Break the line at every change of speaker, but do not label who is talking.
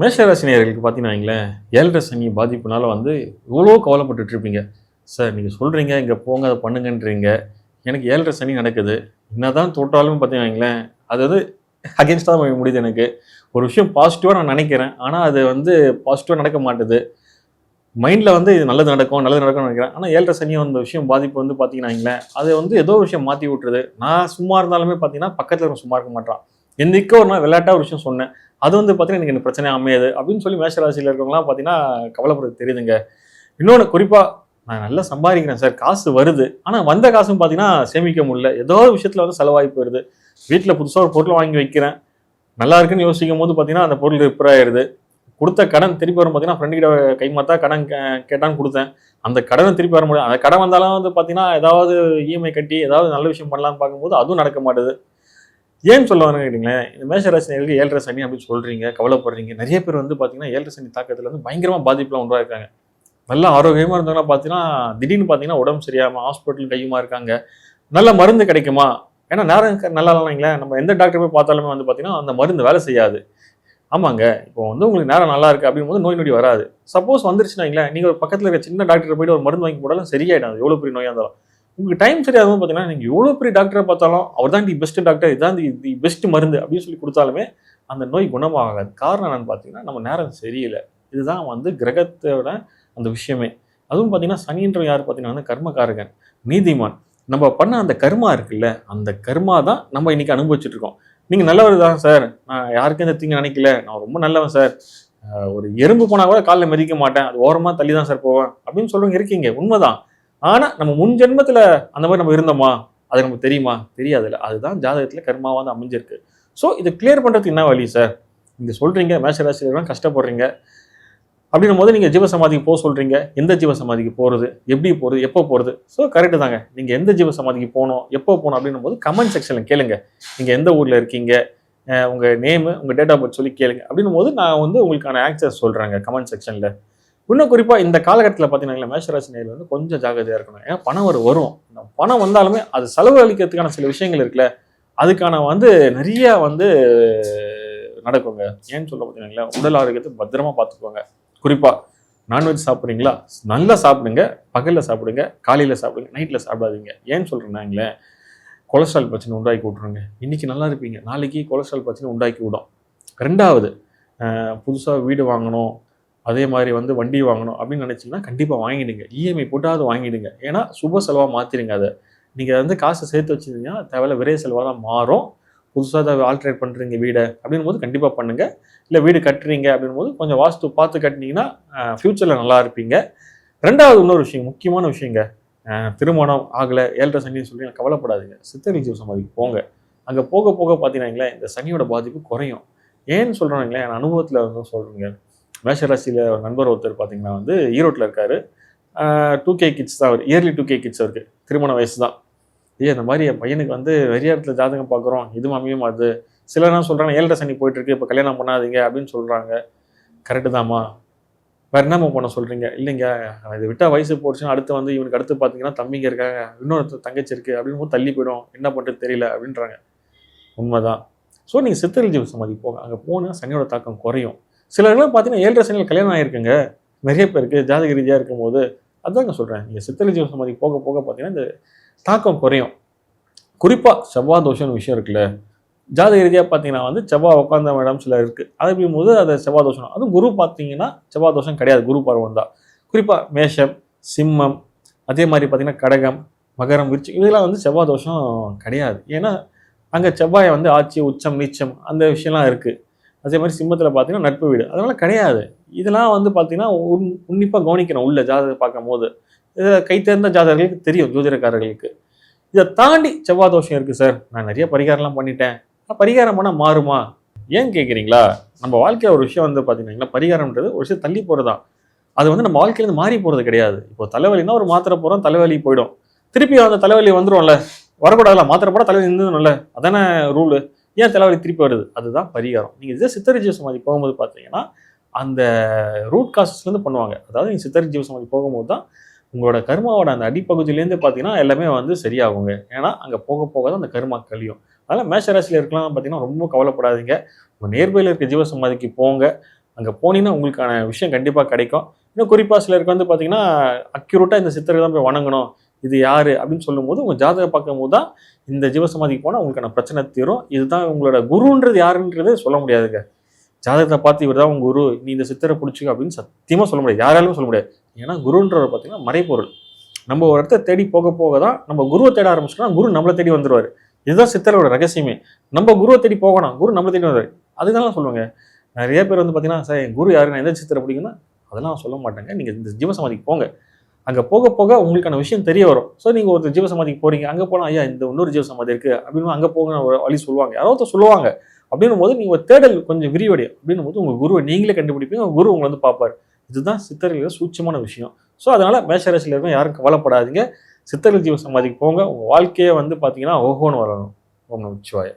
மேஷராசினியர்களுக்கு பார்த்தீங்கன்னா வைங்களேன், 7:30 சனி பாதிப்புனால வந்து எவ்வளோ கவலைப்பட்டுட்டு இருப்பீங்க. சார் நீங்க சொல்றீங்க, இங்க போங்க, அத பண்ணுங்கன்றீங்க. எனக்கு 7:30 சனி நடக்குது. என்னதான் தொட்டாலும் பார்த்தீங்கன்னா வைங்களேன், அது வந்து அகைன்ஸ்ட்டா தான் முடியுது எனக்கு. ஒரு விஷயம் பாசிட்டிவா நான் நெனைக்கிறேன். ஆனா அது வந்து பாசிட்டிவா நடக்க மாட்டுது. மைண்ட்ல வந்து இது நல்லது நடக்கும், நல்லது நடக்கும்னு நெனைக்கிறேன். ஆனா 7:30 சனி அந்த விஷயம் பாதிப்பு வந்து பார்த்தீங்கன்னா வைங்களேன், அது வந்து ஏதோ ஒரு விஷயம் மாத்தி விட்டுருது. நான் சும்மா இருந்தாலுமே பார்த்தீங்கன்னா, பக்கத்துல இருக்கவன் சும்மா இருக்க மாட்றான். என்னைக்கோ ஒரு நாள் விளையாட்டா ஒரு விஷயம் சொன்னேன். அது வந்து பார்த்தீங்கன்னா, எனக்கு பிரச்சனையா அமையுது அப்படின்னு சொல்லி மேஷ ராசியில இருக்கவங்கலாம் பார்த்தீங்கன்னா, கவலைப்படுறது தெரியுதுங்க. இன்னொன்னு குறிப்பா, நான் நல்லா சம்பாதிக்கிறேன் சார், காசு வருது. ஆனா வந்த காசும் பார்த்தீங்கன்னா, சேமிக்க முடியல. ஏதோ ஒரு விஷயத்துல வந்து செலவாகி போயிருது. வீட்ல புதுசா ஒரு பொருள் வாங்கி வைக்கிறேன். நல்லா இருக்குன்னு யோசிக்கும்போது பார்த்தீங்கன்னா, அந்த பொருள் ரிப்பேர் ஆயிருது. குடுத்த கடன் திருப்பி வரும் பார்த்தீங்கன்னா, ஃப்ரெண்ட் கிட்ட கைமாத்தா கடன் கேட்டான்னு குடுத்தேன். அந்த கடன திருப்பி வர முடியாது. அந்த கடன் வந்தாலும் வந்து பார்த்தீங்கன்னா, ஏதாவது இஎம்ஐ கட்டி ஏதாவது நல்ல விஷயம் பண்ணலான்னு பார்க்கும்போது, அதுவும் நடக்க மாட்டுது. ஏன்னு சொல்ல வரேன்னு கேட்டீங்களேன், இந்த மேஷ ராசினியர்களுக்கு 7:30 சனி அப்படின்னு சொல்றீங்க, கவலைப்படுறீங்க. நெறைய பேர் வந்து பார்த்தீங்கன்னா, 7:30 சனி தாக்கத்துல வந்து பயங்கரமா பாதிப்புலாம் உண்டாயிருக்காங்க. நல்லா ஆரோக்கியமா இருந்தவங்கலாம் பார்த்தீங்கன்னா, திடீர்னு பார்த்தீங்கன்னா, உடம்பு சரியில்லாம ஹாஸ்பிட்டல் கையுமா இருக்காங்க. நல்ல மருந்து கிடைக்குமா? ஏன்னா நேரம் நல்லா இல்லைங்களேன், நம்ம எந்த டாக்டர் போய் பார்த்தாலுமே வந்து பார்த்தீங்கன்னா, அந்த மருந்து வேலை செய்யாது. ஆமாங்க. இப்போ வந்து உங்களுக்கு நேரம் நல்லா இருக்கு அப்படிங்கும்போது நோய் நொடி வராது. சப்போஸ் வந்துருச்சுன்னு வைங்களேன், நீங்க ஒரு பக்கத்துல இருக்க சின்ன டாக்டர்ட்ட போயிட்டு ஒரு மருந்து வாங்கி போட்டாலும் சரியாயிடும். அது எவ்வளோ பெரிய நோயா இருந்தாலும். உங்களுக்கு டைம் சரியாகும்போது பார்த்தீங்கன்னா, நீங்க எவ்வளோ பெரிய டாக்டர பார்த்தாலும், அவர் தான் தி பெஸ்ட் டாக்டர், இதான் தி பெஸ்ட் மருந்து அப்படின்னு சொல்லி குடுத்தாலுமே, அந்த நோய் குணமாகாது. காரணம் என்னன்னு பார்த்தீங்கன்னா, நம்ம நேரம் சரியில்ல. இதுதான் வந்து கிரகத்தோட அந்த விஷயமே. அதுவும் பார்த்தீங்கன்னா, சனின்றவன் யாரு பார்த்தீங்கன்னா வந்து கர்மகாரகன், நீதிமான். நம்ம பண்ண அந்த கர்மா இருக்குல்ல, அந்த கர்மா தான் நம்ம இன்னைக்கு அனுபவிச்சுட்டு இருக்கோம். நீங்க நல்லவர் தான் சார். நான் யாருக்கும் எந்த தீங்கு நினைக்கல. நான் ரொம்ப நல்லவன் சார். ஒரு எறும்பு போனா கூட கால்ல மிதிக்க மாட்டேன். அது ஓரமா தள்ளி தான் சார் போவேன். அப்படின்னு சொல்றவங்க இருக்கீங்க. உண்மதான். ஆனா, நம்ம முன் ஜென்மத்துல அந்த மாரி நம்ம இருந்தோமா? அது நமக்கு தெரியுமா? தெரியாதுல்ல. அதுதான் ஜாதகத்துல கர்மாவா வந்து அமைஞ்சிருக்கு. ஸோ, இத கிளியர் பண்றதுக்கு என்ன வழி சார்? நீங்க சொல்றீங்க மேஷ ராசியிலலாம் கஷ்டப்படுறீங்க. அப்படின்னும்போது நீங்க ஜீவசமாதிக்கு சொல்றீங்க. எந்த ஜீவசமாதிக்கு போறது? எப்படி போறது? எப்போ போறது? ஸோ கரெக்ட் தாங்க. நீங்க எந்த ஜீவசமாதிக்கு போணும்? எப்போ போணும்? அப்படின்னும்போது கமெண்ட் செக்ஷன்ல கேளுங்க. நீங்க எந்த ஊர்ல இருக்கீங்க? உங்க நேமு, உங்க டேட் ஆஃப் பர்த் சொல்லி கேளுங்க. அப்படின்னும்போது நான் வந்து உங்களுக்கான ஆன்சர் சொல்றேங்க கமெண்ட் செக்ஷன்ல. இன்னும் குறிப்பா இந்த காலகட்டத்தில பார்த்தீங்கன்னா, மேஷராசி நேயர்கள் வந்து கொஞ்சம் ஜாக்கிரதையா இருக்கணும். ஏன்னா பணம் வரும். இந்த பணம் வந்தாலுமே அது செலவழிக்கிறதுக்கான சில விஷயங்கள் இருக்குல்ல, அதுக்கான வந்து நெறைய வந்து நடக்குங்க. ஏன்னு சொல்ல பார்த்தீங்கன்னா, உடல் ஆரோக்கியத்த பத்திரமா பார்த்துக்கோங்க. குறிப்பா நான்வெஜ் சாப்பிடுறீங்களா? நல்லா சாப்பிடுங்க. பகல்ல சாப்பிடுங்க, காலையில சாப்பிடுங்க, நைட்ல சாப்பிடாதீங்க. ஏன்னு சொல்றேன்னாங்களேன், கொலஸ்ட்ரால் பிரச்சனை உண்டாக்கி விட்டுருங்க. இன்னைக்கு நல்லா இருப்பீங்க. நாளைக்கு கொலஸ்ட்ரால் பிரச்சனை உண்டாக்கி விடும். 2வது புதுசா வீடு வாங்கணும், அதே மாரி வந்து வண்டி வாங்கணும் அப்படின்னு நினைச்சீங்கன்னா, கண்டிப்பா வாங்கிடுங்க. இஎம்ஐ போட்டாவது வாங்கிடுங்க. ஏன்னா, சுப செலவா மாத்திருங்க அத. நீங்க வந்து காசு சேர்த்து வச்சிருந்தீங்கன்னா, தேவையில்ல விரைய செலவா தான் மாறும். புதுசா ஏதாவது ஆல்டரேட் பண்றீங்க வீட அப்படின்னும்போது கண்டிப்பா பண்ணுங்க. இல்ல வீடு கட்டுறீங்க அப்படின்னும்போது கொஞ்சம் வாஸ்து பார்த்து கட்டுனீங்கன்னா, ஃபியூச்சர்ல நல்லா இருப்பீங்க. 2வது இன்னொரு விஷயம், முக்கியமான விஷயங்க. திருமணம் ஆகல, 7:30 சனின்னு சொல்லி கவலைப்படாதீங்க. சித்தரை ஜீவ சமாதிக்கு போங்க. அங்க போக போக பார்த்தீங்கன்னா, இந்த சனியோட பாதிப்பு குறையும். ஏன்னு சொல்றேனுங்களேன், என் அனுபவத்துல வந்து சொல்றேங்க. மேஷராசியில ஒரு நண்பர் ஒருத்தர் பார்த்தீங்கன்னா வந்து ஈரோட்ல இருக்காரு. 2K கிட்ஸ் தான் அவரு. இயர்லி 2K கிட்ஸ் அவருக்கு. திருமண வயசு தான். இந்த மாரி என் பையனுக்கு வந்து நிறைய இடத்துல ஜாதகம் பார்க்குறோம். இதுவும் அமைய மாட்டுது. சிலர் என்ன சொல்றாங்க, 7:30 சனி போயிட்டு இருக்கு. இப்ப கல்யாணம் பண்ணாதீங்க அப்படின்னு சொல்றாங்க. கரெக்ட் தான்மா. வேற என்னம்மா பண்ண சொல்றீங்க? இல்லைங்க, இத விட்டா வயசு போச்சுன்னா அடுத்து வந்து இவனுக்கு அடுத்து பார்த்தீங்கன்னா தம்பிங்க இருக்காங்க. இன்னொரு தங்கச்சி இருக்கு அப்படிங்கும்போது தள்ளி போயிடும். என்ன பண்றது தெரியல அப்படின்றாங்க. உண்மதான். ஸோ நீங்க சித்தர் ஜீவ சமாதிக்கு போங்க. அங்க போனா சனியோட தாக்கம் குறையும். சிலர்லாம் பார்த்தீங்கன்னா 7:30 சனியில கல்யாணம் ஆயிருக்குங்க. நிறைய பேருக்கு ஜாதக ரீதியா இருக்கும்போது, அதாங்க சொல்றேன். நீங்க சித்தர் ஜீவ சமாதிக்கு போக போக பார்த்தீங்கன்னா, இந்த தாக்கம் குறையும். குறிப்பா செவ்வாய் தோஷம்னு விஷயம் இருக்குல்ல. ஜாதக ரீதியா பார்த்தீங்கன்னா வந்து செவ்வாய் உட்கார்ந்த இடம் சில இருக்கு. அது அப்படிங்கும்போது அது செவ்வாய் தோஷம். அதுவும் குரு பார்த்தீங்கன்னா, செவ்வாய் தோஷம் கிடையாது. குரு பார்வை வந்தா. குறிப்பா மேஷம், சிம்மம், அதே மாரி பார்த்தீங்கன்னா கடகம், மகரம், விருச்சிகம் இதெல்லாம் வந்து செவ்வாய் தோஷம் கிடையாது. ஏன்னா, அங்க செவ்வாய் வந்து ஆட்சி, உச்சம், நீச்சம் அந்த விஷயம்லாம் இருக்கு. அதே மாரி சிம்மத்தில பார்த்தீங்கன்னா நட்பு வீடு. அதனால கிடையாது. இதெல்லாம் வந்து பார்த்தீங்கன்னா, உன்னிப்பா கவனிக்கணும் உள்ள ஜாதகத்த பார்க்கும்போது. இத கை தேர்ந்த ஜாதகர்களுக்கு தெரியும், ஜோதிடக்காரர்களுக்கு. இத தாண்டி செவ்வாய் தோஷம் இருக்கு சார். நான் நெறைய பரிகாரம்லாம் பண்ணிட்டேன். பரிகாரம் பண்ணா மாறுமா? ஏன் கேட்கிறீங்களா? நம்ம வாழ்க்கையில ஒரு விஷயம் வந்து பார்த்தீங்கன்னா, பரிகாரம்ன்றது ஒரு விஷயம் தள்ளி போறது தான். அது வந்து நம்ம வாழ்க்கையிலேருந்து மாறி போறது கிடையாது. இப்போ தலைவலின்னா ஒரு மாத்திரை போடுறோம், தலைவலி போயிடும். திருப்பி அந்த தலைவலி வந்துரும்ல. வரக்கூடாதுல்ல. மாத்திரை போட்டா தலைவலி நின்றுடும்ல. அதானே ரூலு. ஏன் தலைவலி திருப்பி வருது? அதுதான் பரிகாரம். நீங்க இதே சித்தர் ஜீவ சமாதி போகும்போது பார்த்தீங்கன்னா, அந்த ரூட் காசஸ்லேருந்து பண்ணுவாங்க. அதாவது நீங்க சித்தர் ஜீவ சமாதி போகும்போது தான் உங்களோட கர்மாவோட அந்த அடிப்பகுதியிலேருந்து பார்த்தீங்கன்னா, எல்லாமே வந்து சரியாகுங்க. ஏன்னா, அங்க போக போக தான் அந்த கர்மா கழியும். அதனால மேஷ ராசியில இருக்கலாம் பார்த்தீங்கன்னா, ரொம்ப கவலைப்படாதீங்க. உங்க நியர்பைல இருக்க ஜீவ சமாதிக்கு போங்க. அங்கே போனீங்கன்னா உங்களுக்கான விஷயம் கண்டிப்பாக கிடைக்கும். இன்னும் குறிப்பாக சிலருக்கு வந்து பார்த்தீங்கன்னா அக்யூரேட்டாக இந்த சித்தரை தான் போய் வணங்கணும், இது யார் அப்படின்னு சொல்லும்போது உங்கள் ஜாதகம் பார்க்கும்போது தான் இந்த ஜீவசமாதிக்கு போனால் உங்களுக்கான பிரச்சனை தீரும். இதுதான் உங்களோட குருன்றது யாருன்றது சொல்ல முடியாதுங்க. ஜாதகத்தை பார்த்து இவர் தான் உங்கள் குரு, நீ இந்த சித்தரை பிடிச்சிக்க அப்படின்னு சத்தியமாக சொல்ல முடியாது, யாராலும் சொல்ல முடியாது. ஏன்னா குருன்றவர் பார்த்தீங்கன்னா மறைப்பொருள். நம்ம ஒரு இடத்த தேடி போக போக தான் நம்ம குருவை தேட ஆரம்பிச்சோம்னா குரு நம்மளை தேடி வந்துடுவார். இதுதான் சித்தரோட ரகசியமே. நம்ம குருவை தேடி போகணும், குரு நம்மளை தேடி வந்துடுவார். அதுதான் சொல்லுவாங்க. நிறைய பேர் வந்து பார்த்தீங்கன்னா, சார் என் குரு யாரு, நான் எந்த சித்தரை பிடிக்குன்னா அதெல்லாம் சொல்ல மாட்டாங்க. நீங்கள் இந்த ஜீவசமாதிக்கு போங்க, அங்கே போக போக உங்களுக்கான விஷயம் தெரிய வரும். ஸோ நீங்கள் ஒரு ஜீவசமாதிக்கு போகிறீங்க, அங்கே போனால் ஐயா இந்த இன்னொரு ஜீவசமாதி இருக்குது அப்படின்னு அங்கே போக வழி சொல்லுவாங்க, யாராவது சொல்லுவாங்க. அப்படின்னும் போது நீங்கள் தேடல் கொஞ்சம் விரிவடையும். அப்படின்னும் போது உங்கள் குருவை நீங்களே கண்டுபிடிப்பீங்க, உங்கள் குரு உங்களை வந்து பார்ப்பார். இதுதான் சித்தர்கள் சூட்சமான விஷயம். ஸோ அதனால் மேஷராசியில் இருக்கும் யாரும் கவலைப்படாதீங்க. சித்தர்கள் ஜீவசமாதிக்கு போங்க, உங்கள் வாழ்க்கையை வந்து பார்த்தீங்கன்னா ஓஹோன்னு வரணும். ஓம் நமச்சிவாய.